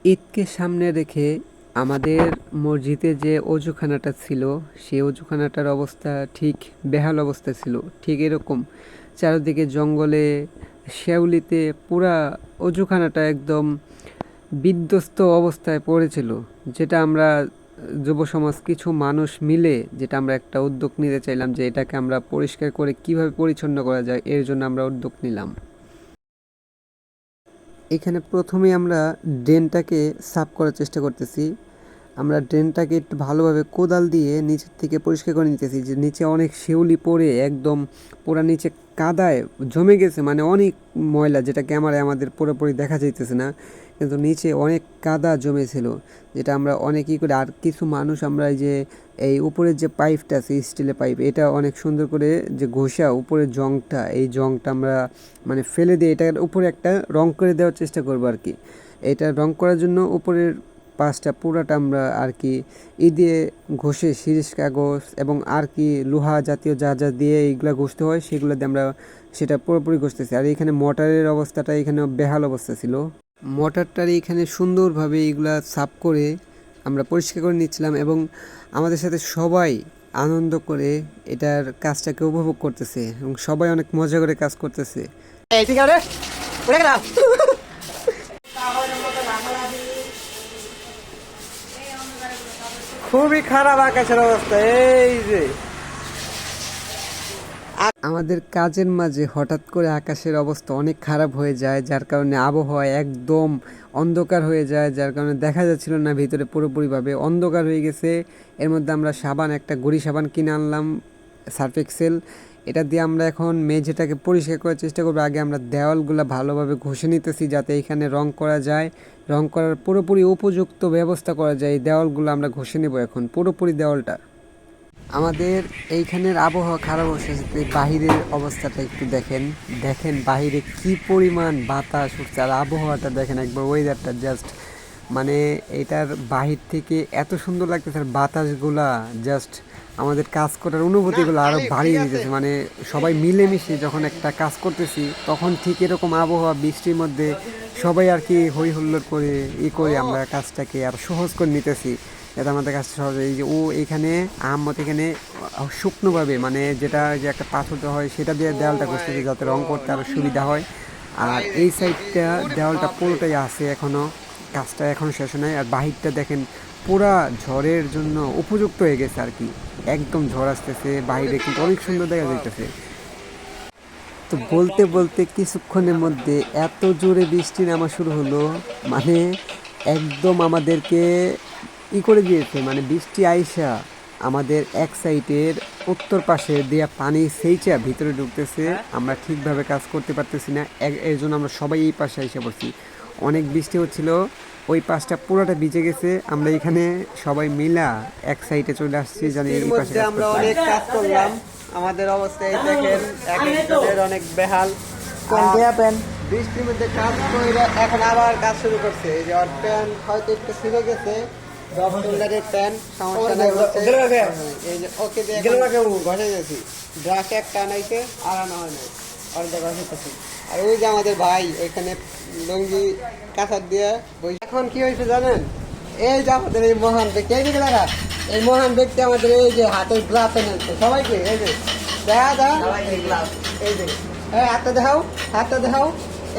ঈদকে সামনে রেখে আমাদের মসজিদে যে অজুখানাটা ছিল সেই অজুখানাটার অবস্থা ঠিক বেহাল অবস্থা ছিল। ঠিক এরকম চারিদিকে জঙ্গলে শেওলিতে পুরা অজুখানাটা একদম বিধ্বস্ত অবস্থায় পড়েছিল। যেটা আমরা যুব সমাজ কিছু মানুষ মিলে যেটা আমরা একটা উদ্যোগ নিতে চাইলাম যে এটাকে আমরা পরিষ্কার করে কিভাবে পরিচ্ছন্ন করা যায়, এর জন্য আমরা উদ্যোগ নিলাম। এখানে প্রথমেই আমরা ড্রেনটাকে সাফ করার চেষ্টা করতেছি। আমরা ড্রেনটাকে একটু ভালোভাবে কোদাল দিয়ে নিচের থেকে পরিষ্কার করে নিতেছি। যে নিচে অনেক শিউলি পড়ে একদম পুরা নিচে কাদায় জমে গেছে, মানে অনেক ময়লা, যেটা ক্যামেরায় আমাদের পুরোপুরি দেখা যাইতেছে না, কিন্তু নিচে অনেক কাদা জমেছিল। যেটা আমরা অনেকই করে আর কিছু মানুষ আমরা এই উপরের যে পাইপটা আছে স্টিলের পাইপ, এটা অনেক সুন্দর করে যে ঘষা উপরের জংটা, এই জংটা আমরা মানে ফেলে দিয়ে এটার উপরে একটা রং করে দেওয়ার চেষ্টা করবো আর কি। এটা রং করার জন্য উপরের পাশটা পুরাটা আমরা আর কি দিয়ে ঘষে শিরিষ কাগজ এবং আর কি লোহা জাতীয় যা যা দিয়ে এইগুলা ঘষতে হয় সেগুলো দিয়ে আমরা সেটা পুরোপুরি ঘষতেছি। আর এখানে মোটরের অবস্থাটা এখানে বেহাল অবস্থা ছিল। মোটরটার এখানে সুন্দরভাবে এইগুলা সাফ করে আমরা পরিষ্কার করে নিচ্ছিলাম এবং আমাদের সাথে সবাই আনন্দ করে এটার কাজটাকে উপভোগ করতেছে এবং সবাই অনেক মজা করে কাজ করতেছে। খুবই খারাপ আকাশের অবস্থা। এই যে আমাদের কাজের মাঝে হঠাৎ করে আকাশের অবস্থা অনেক খারাপ হয়ে যায়, যার কারণে আবহাওয়া একদম অন্ধকার হয়ে যায়, যার কারণে দেখা যাচ্ছিল না ভিতরে, পুরোপুরিভাবে অন্ধকার হয়ে গেছে। এর মধ্যে আমরা একটা গুড়ি সাবান কিনে আনলাম, সার্ফ এক্সেল। এটা দিয়ে আমরা এখন মেঝেটাকে পরিষ্কার করার চেষ্টা করবো। আগে আমরা দেওয়ালগুলো ভালোভাবে ঘষে নিতেছি যাতে এখানে রং করা যায়, রং করার পুরোপুরি উপযুক্ত ব্যবস্থা করা যায়। এই দেওয়ালগুলো আমরা ঘষে নেব এখন পুরোপুরি দেওয়ালটা। আমাদের এইখানের আবহাওয়া খারাপ অবস্থা, বাহিরের অবস্থাটা একটু দেখেন, বাহিরে কি পরিমাণ বাতাস উঠছে আর আবহাওয়াটা দেখেন একবার, ওয়েদারটা জাস্ট মানে এটার বাহির থেকে এত সুন্দর লাগতেছে। আর বাতাসগুলা জাস্ট আমাদের কাজ করার অনুভূতিগুলো আরও বাড়িয়ে দিতেছে। মানে সবাই মিলেমিশে যখন একটা কাজ করতেছি তখন ঠিক এরকম আবহাওয়া বৃষ্টির মধ্যে সবাই আর কি হই হুল্লোড় করে আমরা কাজটাকে আর সহজ করে নিতেছি যাতে আমাদের কাজটা সহজ হয়। এই যে এখানে আহমদ এখানে শুকনোভাবে মানে যেটা যে একটা পাথর দেওয়া হয় সেটা দিয়ে দেওয়ালটা করতেছে যাতে রং করতে আরও সুবিধা হয়। আর এই সাইডটা দেওয়ালটা পুরোটাই আছে এখনও, কাজটা এখনও শেষ নয়। আর বাহিরটা দেখেন পুরা ঝড়ের জন্য উপযুক্ত হয়ে গেছে আর কি, একদম ঝড় আসতেছে বাইরে, কিন্তু অনেক সুন্দর দেখা যাইতেছে। তো বলতে বলতে কিছুক্ষণের মধ্যে এত জোরে বৃষ্টি নামা শুরু হলো, মানে একদম আমাদেরকে করে দিয়েছে। মানে বৃষ্টি আইসা আমাদের এক সাইডের উত্তর পাশে দেয়া পানি সেইচা ভিতরে ঢুকতেছে, আমরা ঠিকভাবে কাজ করতে পারতেছি না। এর জন্য আমরা সবাই এই পাশে এসে পড়ছি। অনেক বৃষ্টি হচ্ছিল, ওই পাশটা পুরোটা ভিজে গেছে। আমরা এখানে সবাই মিলা এক সাইডে চলে আসছি জানি এই পাশে আমরা অনেক কাজ করলাম। আমাদের অবস্থায় দেখেন একজনের অনেক বেহাল, বৃষ্টির মধ্যে কাজ করে এখন আবার কাজ শুরু করছে। এই যে ওর প্যান্ট হয়তো একটু ছিঁড়ে গেছে, প্যান্ট সমস্যা নাই, এই যে ওকে ঘষে গেছি, ব্রাশে একটা আনাইছে আর আনা হয় নাই, অর্ধেক ঘষেছি। আর ওই যে আমাদের ভাই ওইখানে লুঙ্গি কাঁচার দিয়ে এখন কি হয়েছে জানেন, এই যে আমাদের এই মহান ব্যক্তি, এই দিকে লাগা, এই মহান ব্যক্তি আমাদের এই যে হাতের গ্লাভস এনেছে সবাইকে, এই যে দেখা এই যে হ্যাঁ হাতটা দেখাও,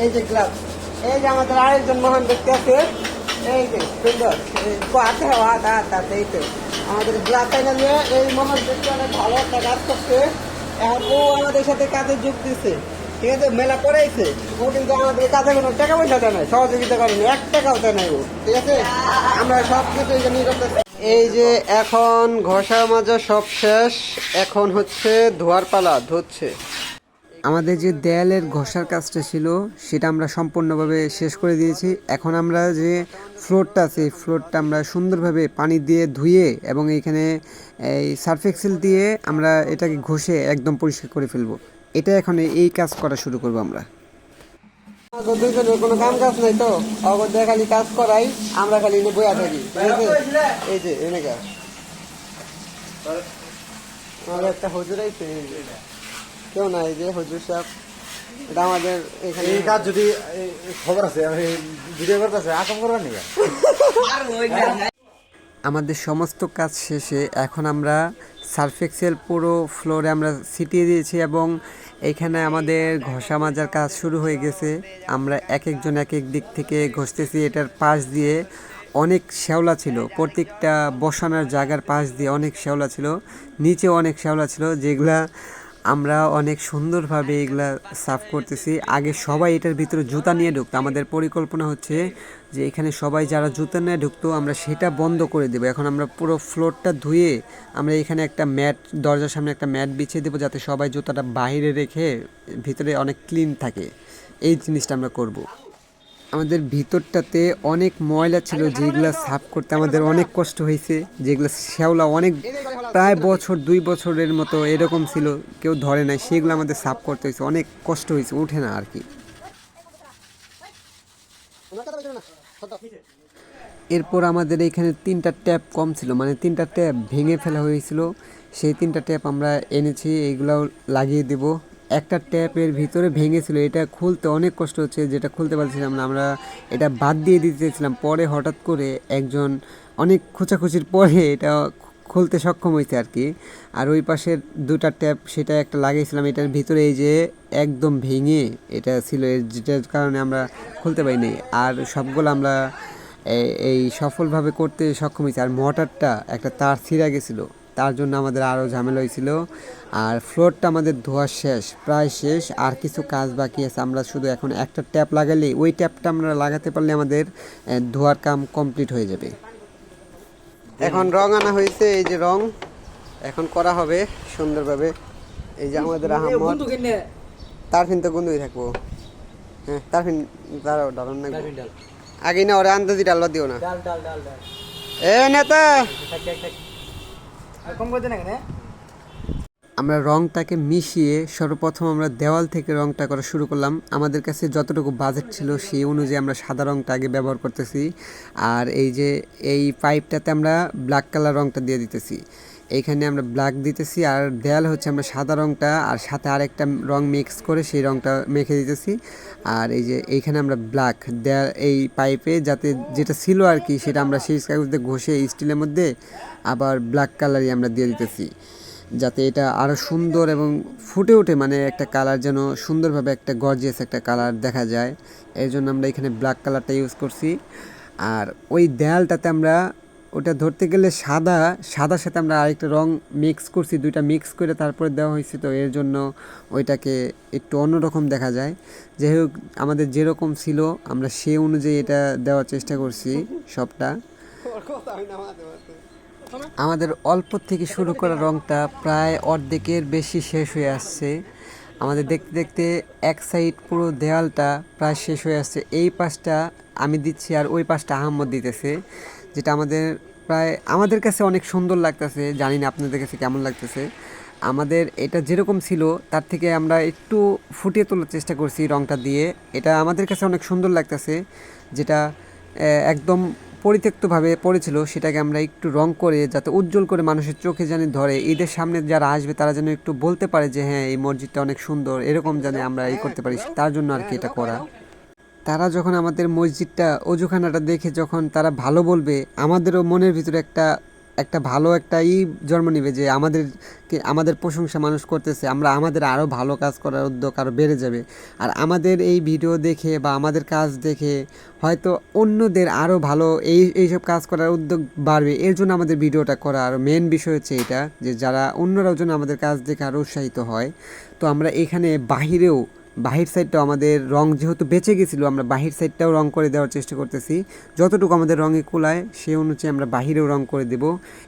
এই যে গ্লাভস। এই যে আমাদের আরেকজন মহান ব্যক্তি আছে, এই যে সুন্দর হাতে হাতে এই তো আমাদের গ্লাভস এনে নিয়ে এই মহান ব্যক্তি অনেক ভালো একটা কাজ করছে। এখন ও আমাদের সাথে কাজে যোগ দিচ্ছে, ঠিক আছে, মেলা করাইছে। ও কিন্তু আমাদের কাছে কোনো টাকা পয়সা দেয় নাই, সহযোগিতা করেনি, 1 টাকাও দেয় নাই ও, ঠিক আছে। আমরা সব কিছু এখানে করতেছি। এই যে এখন ঘষা মাজা সব শেষ, এখন হচ্ছে ধোয়ার পালা, ধুচ্ছে। আমাদের যে দেয়ালের ঘষার কাজটা ছিল সেটা আমরা সম্পূর্ণভাবে শেষ করে দিয়েছি। এখন আমরা যে ফ্লোরটা আছে এই ফ্লোরটা আমরা সুন্দরভাবে পানি দিয়ে ধুয়ে এবং এইখানে এই সার্ফ এক্সেল দিয়ে আমরা এটাকে ঘষে একদম পরিষ্কার করে ফেলবো। এটা এখন এই কাজ করা শুরু করবো আমরা। কোনো কাম কাজ নাই তো অগত্যা খালি কাজ করাই, আমরা খালি বইয়া থাকি, এই যে এনেকা একটা হুজুর আইছে, কেউ নাই, যে হুজুর সাহেব এটা আমাদের এখানে এই কাজ যদি খবর আছে আমি ভিডিও করতেছে আকাম করবেন নাকি? আমাদের সমস্ত কাজ শেষে এখন আমরা সার্ফ এক্সেল পুরো ফ্লোরে আমরা ছিটিয়ে দিয়েছি এবং এখানে আমাদের ঘষা মাজার কাজ শুরু হয়ে গেছে। আমরা এক একজন এক এক দিক থেকে ঘষতেছি। এটার পাশ দিয়ে অনেক শ্যাওলা ছিল, প্রত্যেকটা বসানোর জায়গার পাশ দিয়ে অনেক শ্যাওলা ছিল, নিচে অনেক শ্যাওলা ছিল, যেগুলা আমরা অনেক সুন্দরভাবে এগুলা সাফ করতেছি। আগে সবাই এটার ভিতরে জুতা নিয়ে ঢুকতো। আমাদের পরিকল্পনা হচ্ছে যে এখানে সবাই যারা জুতা নিয়ে ঢুকতো আমরা সেটা বন্ধ করে দেবো। এখন আমরা পুরো ফ্লোরটা ধুয়ে আমরা এখানে একটা ম্যাট, দরজার সামনে একটা ম্যাট বিছিয়ে দেবো, যাতে সবাই জুতাটা বাইরে রেখে ভিতরে অনেক ক্লিন থাকে। এই জিনিসটা আমরা করব। আমাদের ভিতরটাতে অনেক ময়লা ছিল, যেগুলো সাফ করতে আমাদের অনেক কষ্ট হয়েছে। যেগুলো শ্যাওলা অনেক প্রায় বছর 2 বছরের মতো এরকম ছিল, কেউ ধরে নাই, সেগুলো আমাদের সাফ করতে হয়েছে, অনেক কষ্ট হয়েছে, উঠে না আর কি। এরপর আমাদের এখানে 3টা ট্যাপ কম ছিল, মানে 3টা ট্যাপ ভেঙে ফেলা হয়েছিল। সেই 3টা ট্যাপ আমরা এনেছি, এইগুলাও লাগিয়ে দেব। একটা ট্যাপের ভিতরে ভেঙেছিল, এটা খুলতে অনেক কষ্ট হচ্ছে, যেটা খুলতে পারছিলাম না। আমরা এটা বাদ দিয়ে দিতে চেয়েছিলাম, পরে হঠাৎ করে একজন অনেক খোঁচাখুচির পরে এটা খুলতে সক্ষম হয়েছে আর কি। আর ওই পাশের 2টা ট্যাপ সেটা একটা লাগিয়েছিলাম, এটার ভিতরে এই যে একদম ভেঙে এটা ছিল, যেটার কারণে আমরা খুলতে পারিনি। আর সবগুলো আমরা এই সফলভাবে করতে সক্ষম হয়েছি। আর মোটরটা একটা তার ছিঁড়ে গেছিলো, তার জন্য আমাদের আরও ঝামেলা হয়েছিল। আর ফ্লোরটা আমাদের ধোয়া শেষ, প্রায় শেষ, আর কিছু কাজ বাকি আছে। আমরা শুধু এখন একটা ট্যাপ লাগালে, ওই ট্যাপটা আমরা লাগাতে পারলে আমাদের ধোয়ার কাম কমপ্লিট হয়ে যাবে। এখন রং আনা হয়েছে, এই যে রং এখন করা হবে সুন্দরভাবে। এই যে আমাদের আহমদ তার ফিন তো গুন্দই থাকবো। হ্যাঁ তার ফিন দাঁড়াও, ডালন না আগে না, ওরা আন্দাজি ডাল দিও না। এ নেতা আমরা রংটাকে মিশিয়ে সর্বপ্রথম আমরা দেওয়াল থেকে রংটা করা শুরু করলাম। আমাদের কাছে যতটুকু বাজেট ছিল সেই অনুযায়ী আমরা সাদা রংটা আগে ব্যবহার করতেছি। আর এই যে এই পাইপটাতে আমরা ব্ল্যাক কালার রংটা দিয়ে দিতেছি, এইখানে আমরা ব্ল্যাক দিতেছি। আর দেয়াল হচ্ছে আমরা সাদা রংটা আর সাথে আরেকটা রং মিক্স করে সেই রংটা মেখে দিতেছি। আর এই যে এইখানে আমরা ব্ল্যাক দেয়াল এই পাইপে যাতে যেটা ছিল আর কি, সেটা আমরা সেই কাগজ দিয়ে ঘষে স্টিলের মধ্যে আবার ব্ল্যাক কালারই আমরা দিয়ে দিতেছি, যাতে এটা আরও সুন্দর এবং ফুটে ওঠে, মানে একটা কালার যেন সুন্দরভাবে একটা গর্জিয়াস একটা কালার দেখা যায়। এর জন্য আমরা এখানে ব্ল্যাক কালারটা ইউজ করছি। আর ওই দেয়ালটাতে আমরা ওটা ধরতে গেলে সাদার সাথে আমরা আরেকটা রং মিক্স করছি, 2টা মিক্স করে তারপরে দেওয়া হয়েছে, তো এর জন্য ওইটাকে একটু অন্যরকম দেখা যায়। যাই হোক, আমাদের যেরকম ছিল আমরা সেই অনুযায়ী এটা দেওয়ার চেষ্টা করছি সবটা। আমাদের অল্প থেকে শুরু করা রংটা প্রায় অর্ধেকের বেশি শেষ হয়ে আসছে। আমাদের দেখতে দেখতে এক সাইড পুরো দেওয়ালটা প্রায় শেষ হয়ে আসছে। এই পাশটা আমি দিচ্ছি আর ওই পাশটা আহম্মদ দিতেছে, যেটা আমাদের কাছে অনেক সুন্দর লাগতেছে। জানি না আপনাদের কাছে কেমন লাগতেছে। আমাদের এটা যেরকম ছিল তার থেকে আমরা একটু ফুটিয়ে তোলার চেষ্টা করছি রংটা দিয়ে। এটা আমাদের কাছে অনেক সুন্দর লাগতেছে। যেটা একদম পরিত্যক্তভাবে পড়েছিল সেটাকে আমরা একটু রং করে যাতে উজ্জ্বল করে মানুষের চোখে জানি ধরে, ঈদের সামনে যারা আসবে তারা যেন একটু বলতে পারে যে হ্যাঁ এই মসজিদটা অনেক সুন্দর, এরকম জানি আমরা করতে পারি, তার জন্য আর কি এটা করা। তারা যখন আমাদের মসজিদটা অজুখানাটা দেখে যখন তারা ভালো বলবে, আমাদেরও মনের ভিতরে একটা একটা ভালো একটা জন্ম নেবে যে আমাদের প্রশংসা মানুষ করতেছে, আমরা আমাদের আরও ভালো কাজ করার উদ্যোগ আরও বেড়ে যাবে। আর আমাদের এই ভিডিও দেখে বা আমাদের কাজ দেখে হয়তো অন্যদের আরও ভালো এইসব কাজ করার উদ্যোগ বাড়বে। এর জন্য আমাদের ভিডিওটা করা। আর মেন বিষয় হচ্ছে এটা যে যারা অন্যরাও যেন আমাদের কাজ দেখে আরও উৎসাহিত হয়। তো আমরা এখানে বাহির সাইডটাও আমাদের রং যেহেতু বেঁচে গেছিলো, আমরা বাহির সাইডটাও রং করে দেওয়ার চেষ্টা করতেছি। যতটুকু আমাদের রঙে কুলায় সেই অনুযায়ী আমরা বাহিরেও রং করে দেব।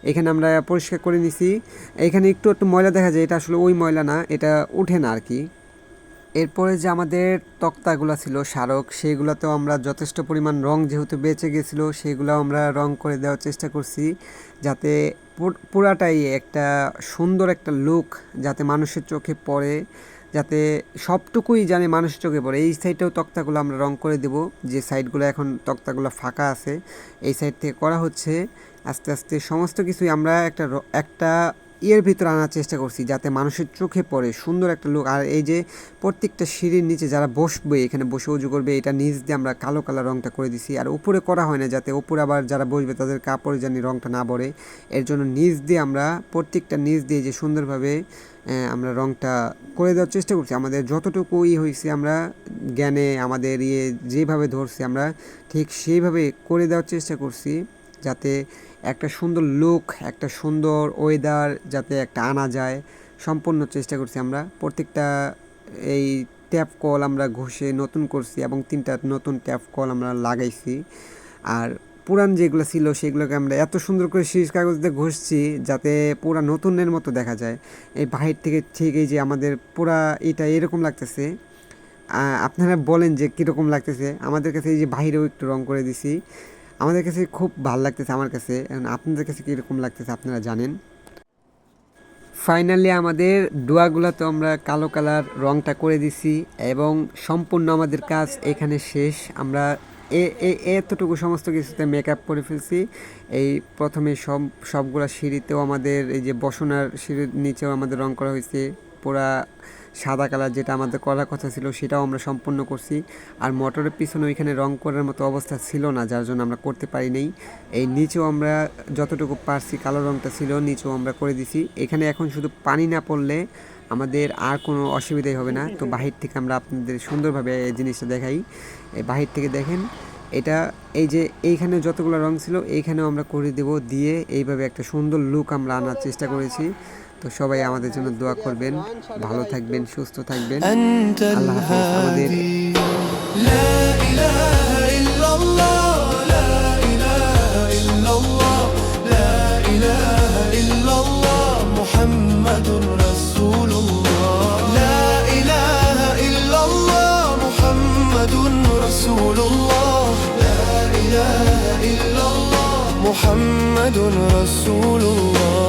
এখানে আমরা পরিষ্কার করে নিছি। এখানে একটু ময়লা দেখা যায়, এটা আসলে ওই ময়লা না, এটা উঠে না আর কি। এরপরে যে আমাদের তক্তাগুলো ছিল স্মারক, সেইগুলোতেও আমরা যথেষ্ট পরিমাণ রং যেহেতু বেঁচে গেছিলো সেগুলো আমরা রং করে দেওয়ার চেষ্টা করছি, যাতে পুরাটাই একটা সুন্দর একটা লুক যাতে মানুষের চোখে পড়ে, যাতে সবটুকুই জানে মানুষের চোখে পড়ে। এই সাইডটাও তক্তাগুলো আমরা রং করে দেব, যে সাইডগুলো এখন তক্তাগুলো ফাঁকা আছে এই সাইড থেকে করা হচ্ছে। আস্তে আস্তে সমস্ত কিছুই আমরা একটা ইয়ের ভিতরে আনার চেষ্টা করছি যাতে মানুষের চোখে পড়ে সুন্দর একটা লুক। আর এই যে প্রত্যেকটা সিঁড়ির নিচে যারা বসবে, এখানে বসে উজু করবে, এটা নিচ দিয়ে আমরা কালো কালার রঙটা করে দিছি। আর উপরে করা হয় না যাতে উপরে আবার যারা বসবে তাদের কাপড়ে জানি রঙটা না পড়ে, এর জন্য নিচ দিয়ে আমরা প্রত্যেকটা নিচ দিয়ে যে সুন্দরভাবে আমরা রঙটা করে দেওয়ার চেষ্টা করছি। আমাদের যতটুকু হয়েছে আমরা জ্ঞানে আমাদের যেভাবে ধরছি আমরা ঠিক সেইভাবে করে দেওয়ার চেষ্টা করছি যাতে একটা সুন্দর লুক, একটা সুন্দর ওয়েদার যাতে একটা আনা যায়, সম্পূর্ণ চেষ্টা করছি আমরা। প্রত্যেকটা এই ট্যাপ কল আমরা ঘষে নতুন করছি এবং 3টা নতুন ট্যাপ কল আমরা লাগাইছি। আর পুরান যেগুলো ছিল সেগুলোকে আমরা এত সুন্দর করে শীষ কাগজ দিয়ে ঘষছি যাতে পুরা নতুনের মতো দেখা যায়। এই বাহির থেকে ঠিক এই যে আমাদের পুরা এটা এরকম লাগতেছে। আপনারা বলেন যে কীরকম লাগতেছে। আমাদের কাছে এই যে বাহিরেও একটু রং করে দিছি, আমাদের কাছে খুব ভালো লাগতেছে আমার কাছে। এখন আপনাদের কাছে কীরকম লাগতেছে আপনারা জানেন। ফাইনালি আমাদের ডোয়াগুলো তো আমরা কালো কালার রংটা করে দিছি এবং সম্পূর্ণ আমাদের কাজ এখানে শেষ। আমরা এতটুকু সমস্ত কিছুতে মেকআপ করে ফেলছি। এই প্রথমে সবগুলা সিঁড়িতেও আমাদের এই যে বসনার সিঁড়ির নিচেও আমাদের রং করা হয়েছে পুরা সাদা কালার, যেটা আমাদের করার কথা ছিল সেটাও আমরা সম্পূর্ণ করছি। আর মোটরের পিছনে ওইখানে রং করার মতো অবস্থা ছিল না, যার জন্য আমরা করতে পারি নাই। এই নিচেও আমরা যতটুকু পারছি কালো রংটা ছিল নিচেও আমরা করে দিছি। এখানে এখন শুধু পানি না পড়লে আমাদের আর কোনো অসুবিধাই হবে না। তো বাহির থেকে আমরা আপনাদের সুন্দরভাবে এই জিনিসটা দেখাই। এই বাহির থেকে দেখেন এটা, এই যে এইখানে যতগুলো রং ছিল এইখানেও আমরা করে দেব, দিয়ে এইভাবে একটা সুন্দর লুক আমরা আনার চেষ্টা করেছি। তো সবাই আমাদের জন্য দোয়া করবেন, ভালো থাকবেন, সুস্থ থাকবেন। আল্লাহ হাফেজ। আমাদের محمد رسول الله